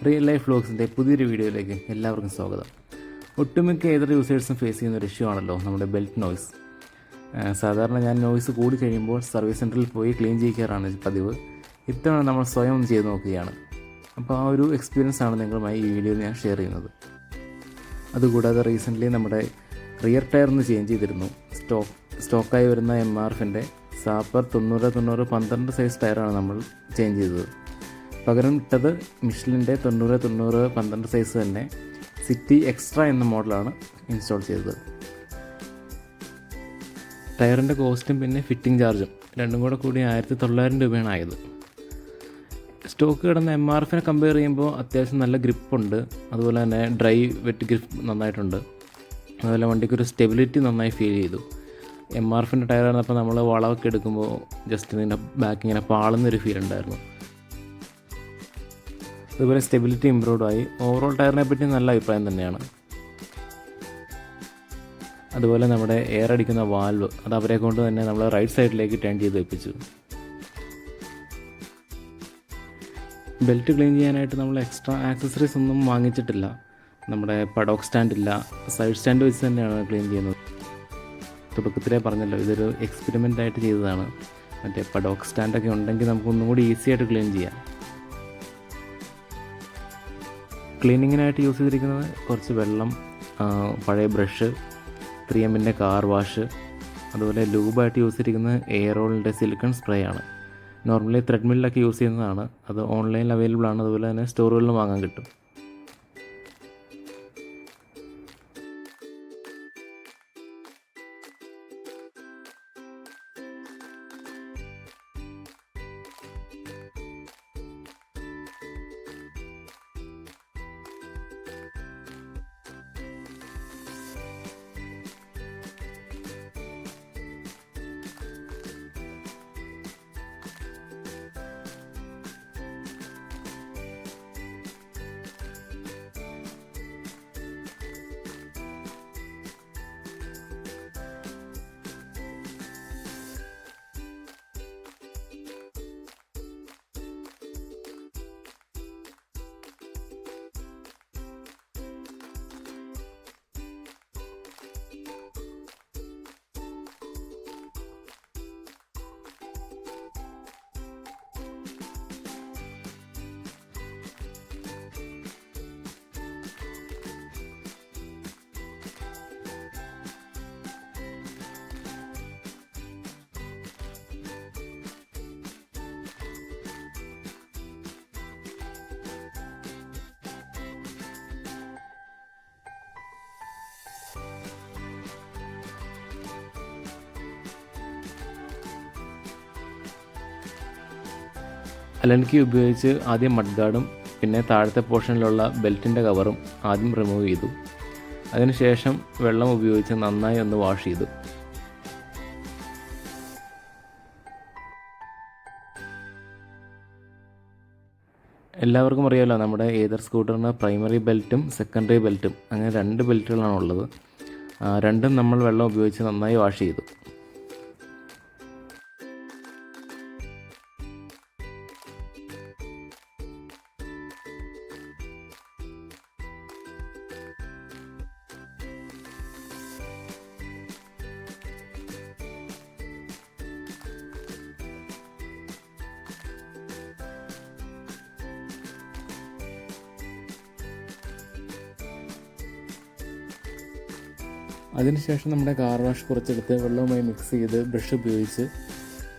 Real life വ്ലോഗ്സിൻ്റെ പുതിയൊരു വീഡിയോയിലേക്ക് എല്ലാവർക്കും സ്വാഗതം. ഒട്ടുമിക്ക ഏതൊരു യൂസേഴ്സും ഫേസ് ചെയ്യുന്ന ഒരു ഇഷ്യൂ ആണല്ലോ നമ്മുടെ ബെൽറ്റ് നോയ്സ്. സാധാരണ ഞാൻ നോയ്സ് കൂടി കഴിയുമ്പോൾ സർവീസ് സെൻറ്ററിൽ പോയി ക്ലീൻ ചെയ്യിക്കാറാണ് പതിവ്. ഇത്തവണ നമ്മൾ സ്വയം ഒന്ന് ചെയ്ത് നോക്കുകയാണ്. അപ്പോൾ ആ ഒരു എക്സ്പീരിയൻസ് ആണ് നിങ്ങളുമായി ഈ വീഡിയോയിൽ ഞാൻ ഷെയർ ചെയ്യുന്നത്. അതുകൂടാതെ റീസെൻ്റ്ലി നമ്മുടെ റിയർ ടയർ ഒന്ന് ചേഞ്ച് ചെയ്തിരുന്നു. സ്റ്റോക്കായി വരുന്ന MRFൻ്റെ സാപ്പർ 90-90-12 സൈസ് ടയറാണ് നമ്മൾ ചേഞ്ച് ചെയ്തത്. പകരം ഇട്ടത് മിഷ്ലിൻ്റെ 90-90-12 സൈസ് തന്നെ സിറ്റി എക്സ്ട്രാ എന്ന മോഡലാണ് ഇൻസ്റ്റാൾ ചെയ്തത്. ടയറിൻ്റെ കോസ്റ്റും പിന്നെ ഫിറ്റിംഗ് ചാർജും രണ്ടും കൂടി 1900 രൂപയാണ് ആയത്. സ്റ്റോക്ക് കിടന്ന MRFനെ കമ്പയർ ചെയ്യുമ്പോൾ അത്യാവശ്യം നല്ല ഗ്രിപ്പുണ്ട്. അതുപോലെ തന്നെ ഡ്രൈ വെറ്റ് ഗ്രിപ്പ് നന്നായിട്ടുണ്ട്. അതുപോലെ വണ്ടിക്കൊരു സ്റ്റെബിലിറ്റി നന്നായി ഫീൽ ചെയ്തു. MRFൻ്റെ ടയറായിരുന്നപ്പോൾ നമ്മൾ വളമൊക്കെ എടുക്കുമ്പോൾ ജസ്റ്റ് ഇതിൻ്റെ ബാക്ക് ഇങ്ങനെ പാളുന്നൊരു ഫീൽ ഉണ്ടായിരുന്നു. അതുപോലെ സ്റ്റെബിലിറ്റി ഇമ്പ്രൂവ്ഡ് ആയി. ഓവറോൾ ടയറിനെ പറ്റി നല്ല അഭിപ്രായം തന്നെയാണ്. അതുപോലെ നമ്മുടെ എയർ അടിക്കുന്ന വാൽവ് അത് അവരെ കൊണ്ട് തന്നെ നമ്മൾ റൈറ്റ് സൈഡിലേക്ക് ടേൺ ചെയ്ത് വെപ്പിച്ചു. ബെൽറ്റ് ക്ലീൻ ചെയ്യാനായിട്ട് നമ്മൾ എക്സ്ട്രാ ആക്സസറീസ് ഒന്നും വാങ്ങിച്ചിട്ടില്ല. നമ്മുടെ പഡോക്ക് സ്റ്റാൻഡ് ഇല്ല, സൈഡ് സ്റ്റാൻഡ് വെച്ച് തന്നെയാണ് ക്ലീൻ ചെയ്യുന്നത്. തുടക്കത്തിലേ പറഞ്ഞല്ലോ, ഇതൊരു എക്സ്പെരിമെൻ്റ് ആയിട്ട് ചെയ്തതാണ്. മറ്റേ പഡോക്ക് സ്റ്റാൻഡൊക്കെ ഉണ്ടെങ്കിൽ നമുക്കൊന്നും കൂടി ഈസി ആയിട്ട് ക്ലീൻ ചെയ്യാം. ക്ലീനിങ്ങിനായിട്ട് യൂസ് ചെയ്തിരിക്കുന്നത് കുറച്ച് വെള്ളം, പഴയ ബ്രഷ്, 3Mൻ്റെ കാർ വാഷ്, അതുപോലെ ലൂബായിട്ട് യൂസ് ചെയ്തിരിക്കുന്നത് എയറോളിൻ്റെ സിലിക്കൺ സ്പ്രേ ആണ്. നോർമലി ത്രെഡ്മില്ലൊക്കെ യൂസ് ചെയ്യുന്നതാണ്. അത് ഓൺലൈനിൽ അവൈലബിൾ ആണ്. അതുപോലെ തന്നെ സ്റ്റോറുകളിലും വാങ്ങാൻ കിട്ടും. അലൻ കീ ഉപയോഗിച്ച് ആദ്യം മഡ് ഗാർഡും പിന്നെ താഴത്തെ പോർഷനിലുള്ള ബെൽറ്റിൻ്റെ കവറും ആദ്യം റിമൂവ് ചെയ്തു. അതിനുശേഷം വെള്ളം ഉപയോഗിച്ച് നന്നായി ഒന്ന് വാഷ് ചെയ്തു. എല്ലാവർക്കും അറിയാമല്ലോ, നമ്മുടെ ഏതർ സ്കൂട്ടറിന് പ്രൈമറി ബെൽറ്റും സെക്കൻഡറി ബെൽറ്റും അങ്ങനെ 2 ബെൽറ്റുകളാണ് ഉള്ളത്. രണ്ടും നമ്മൾ വെള്ളം ഉപയോഗിച്ച് നന്നായി വാഷ് ചെയ്തു. അതിനുശേഷം നമ്മുടെ കാർ വാഷ് കുറച്ചെടുത്ത് വെള്ളവുമായി മിക്സ് ചെയ്ത് ബ്രഷ് ഉപയോഗിച്ച്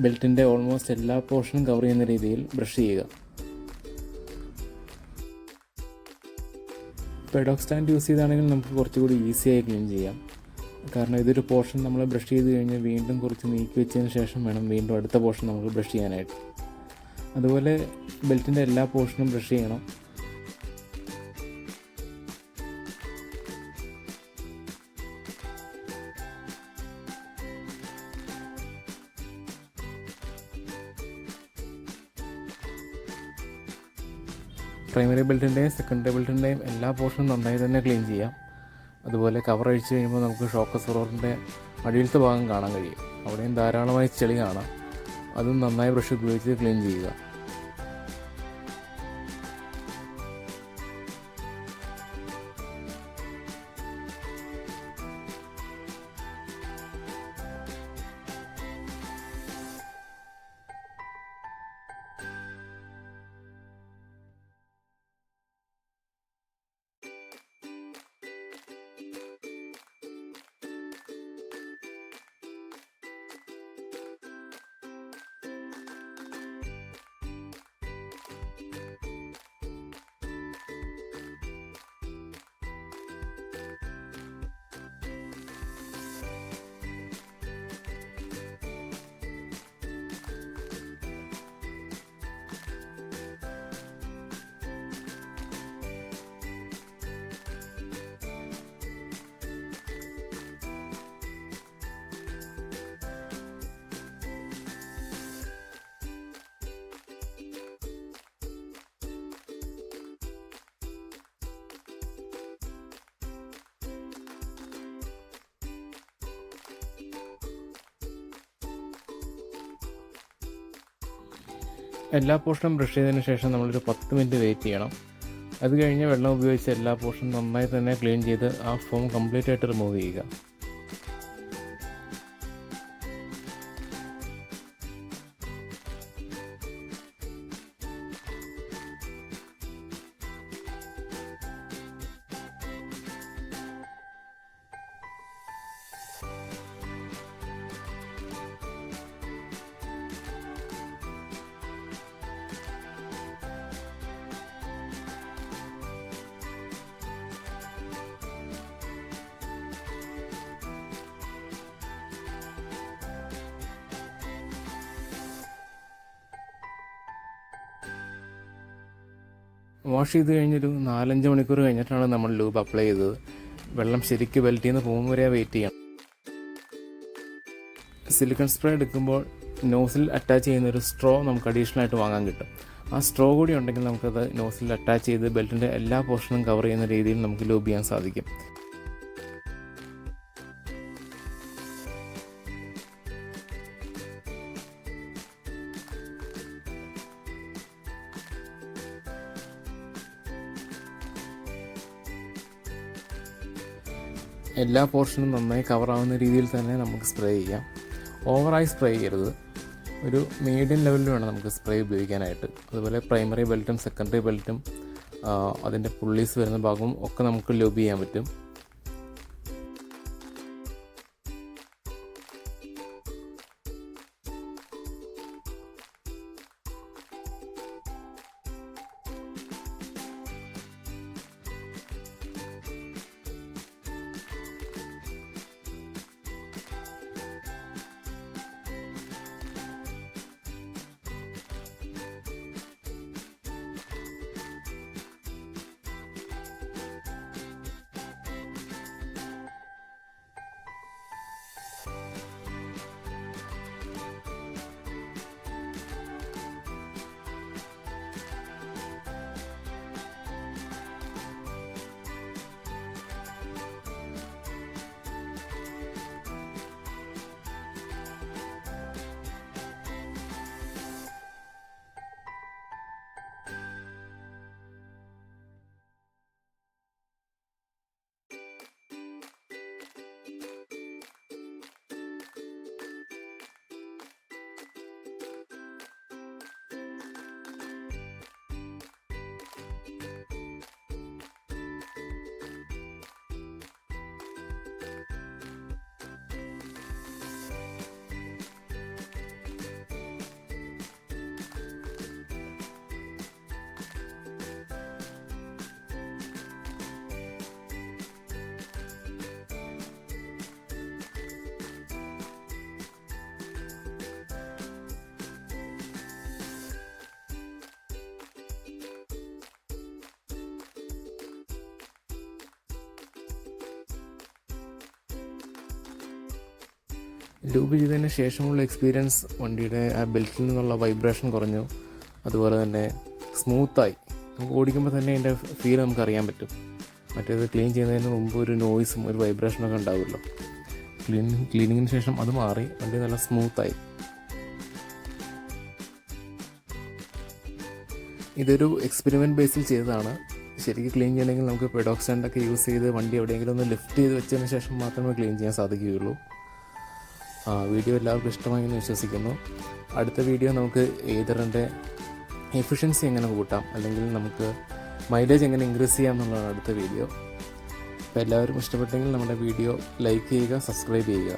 ബെൽറ്റിൻ്റെ ഓൾമോസ്റ്റ് എല്ലാ പോർഷനും കവർ ചെയ്യുന്ന രീതിയിൽ ബ്രഷ് ചെയ്യുക. പെഡോക്ക് സ്റ്റാൻഡ് യൂസ് ചെയ്താണെങ്കിൽ നമുക്ക് കുറച്ചുകൂടി ഈസിയായി ക്ലീൻ ചെയ്യാം. കാരണം ഇതൊരു പോർഷൻ നമ്മൾ ബ്രഷ് ചെയ്ത് കഴിഞ്ഞ് വീണ്ടും കുറച്ച് നീക്കി വെച്ചതിന് ശേഷം വേണം വീണ്ടും അടുത്ത പോർഷൻ നമുക്ക് ബ്രഷ് ചെയ്യാനായിട്ട്. അതുപോലെ ബെൽറ്റിൻ്റെ എല്ലാ പോർഷനും ബ്രഷ് ചെയ്യണം. പ്രൈമറി ബെൽറ്റിൻ്റെയും സെക്കൻഡറി ബെൽറ്റിൻ്റെയും എല്ലാ പോർഷനും നന്നായി തന്നെ ക്ലീൻ ചെയ്യാം. അതുപോലെ കവർ അഴിച്ച് കഴിയുമ്പോൾ നമുക്ക് ഷോക്ക് അബ്സോർബറിൻ്റെ അടിയിലത്തെ ഭാഗം കാണാൻ കഴിയും. അവിടെയും ധാരാളമായി ചെളി കാണാം. അതും നന്നായി ബ്രഷ് ഉപയോഗിച്ച് ക്ലീൻ ചെയ്യുക. എല്ലാ പോർഷനും ബ്രഷ് ചെയ്തതിന് ശേഷം നമ്മളൊരു 10 മിനിറ്റ് വെയിറ്റ് ചെയ്യണം. അത് കഴിഞ്ഞ് വെള്ളം ഉപയോഗിച്ച് എല്ലാ പോർഷനും നന്നായി തന്നെ ക്ലീൻ ചെയ്ത് ആ ഫോം കംപ്ലീറ്റ് ആയിട്ട് റിമൂവ് ചെയ്യുക. വാഷ് ചെയ്ത് കഴിഞ്ഞൊരു 4-5 മണിക്കൂർ കഴിഞ്ഞിട്ടാണ് നമ്മൾ ലൂബ് അപ്ലൈ ചെയ്തത്. വെള്ളം ശരിക്കും ബെൽറ്റിൽ നിന്ന് പോകും വരെ വെയിറ്റ് ചെയ്യണം. സിലിക്കൺ സ്പ്രേ എടുക്കുമ്പോൾ നോസിൽ അറ്റാച്ച് ചെയ്യുന്നൊരു സ്ട്രോ നമുക്ക് അഡീഷണൽ ആയിട്ട് വാങ്ങാൻ കിട്ടും. ആ സ്ട്രോ കൂടി ഉണ്ടെങ്കിൽ നമുക്കത് നോസിൽ അറ്റാച്ച് ചെയ്ത് ബെൽറ്റിൻ്റെ എല്ലാ പോർഷനും കവർ ചെയ്യുന്ന രീതിയിൽ നമുക്ക് ലൂബ് ചെയ്യാൻ സാധിക്കും. എല്ലാ പോർഷനും നന്നായി കവറാവുന്ന രീതിയിൽ തന്നെ നമുക്ക് സ്പ്രേ ചെയ്യാം. ഓവറായി സ്പ്രേ ചെയ്യരുത്. ഒരു മീഡിയം ലെവലിൽ വേണം നമുക്ക് സ്പ്രേ ഉപയോഗിക്കാനായിട്ട്. അതുപോലെ പ്രൈമറി ബെൽറ്റും സെക്കൻഡറി ബെൽറ്റും അതിൻ്റെ പുള്ളീസ് വരുന്ന ഭാഗവും ഒക്കെ നമുക്ക് ലൂബ് ചെയ്യാൻ പറ്റും. ലൂബ് ചെയ്തതിന് ശേഷമുള്ള എക്സ്പീരിയൻസ്, വണ്ടിയുടെ ആ ബെൽറ്റിൽ നിന്നുള്ള വൈബ്രേഷൻ കുറഞ്ഞു. അതുപോലെ തന്നെ സ്മൂത്തായി നമുക്ക് ഓടിക്കുമ്പോൾ തന്നെ അതിൻ്റെ ഫീൽ നമുക്ക് അറിയാൻ പറ്റും. മറ്റേത് ക്ലീൻ ചെയ്യുന്നതിന് മുമ്പ് ഒരു നോയ്സും ഒരു വൈബ്രേഷനൊക്കെ ഉണ്ടാവുമല്ലോ. ക്ലീനിങ്ങിന് ശേഷം അത് മാറി വണ്ടി നല്ല സ്മൂത്തായി. ഇതൊരു എക്സ്പെരിമെൻറ്റ് ബേസിൽ ചെയ്തതാണ്. ശരിക്കും ക്ലീൻ ചെയ്യണമെങ്കിൽ നമുക്ക് പെഡോക്സ് സ്റ്റാൻഡൊക്കെ യൂസ് ചെയ്ത് വണ്ടി എവിടെയെങ്കിലും ഒന്ന് ലിഫ്റ്റ് ചെയ്ത് വെച്ചതിന് ശേഷം മാത്രമേ ക്ലീൻ ചെയ്യാൻ സാധിക്കുകയുള്ളൂ. വീഡിയോ എല്ലാവർക്കും ഇഷ്ടമായെന്ന് വിശ്വസിക്കുന്നു. അടുത്ത വീഡിയോ നമുക്ക് ഏതറിൻ്റെ എഫിഷ്യൻസി എങ്ങനെ കൂട്ടാം, അല്ലെങ്കിൽ നമുക്ക് മൈലേജ് എങ്ങനെ ഇൻക്രീസ് ചെയ്യാം എന്നുള്ളതാണ് അടുത്ത വീഡിയോ. അപ്പോൾ എല്ലാവരും ഇഷ്ടപ്പെട്ടെങ്കിൽ നമ്മുടെ വീഡിയോ ലൈക്ക് ചെയ്യുക, സബ്സ്ക്രൈബ് ചെയ്യുക.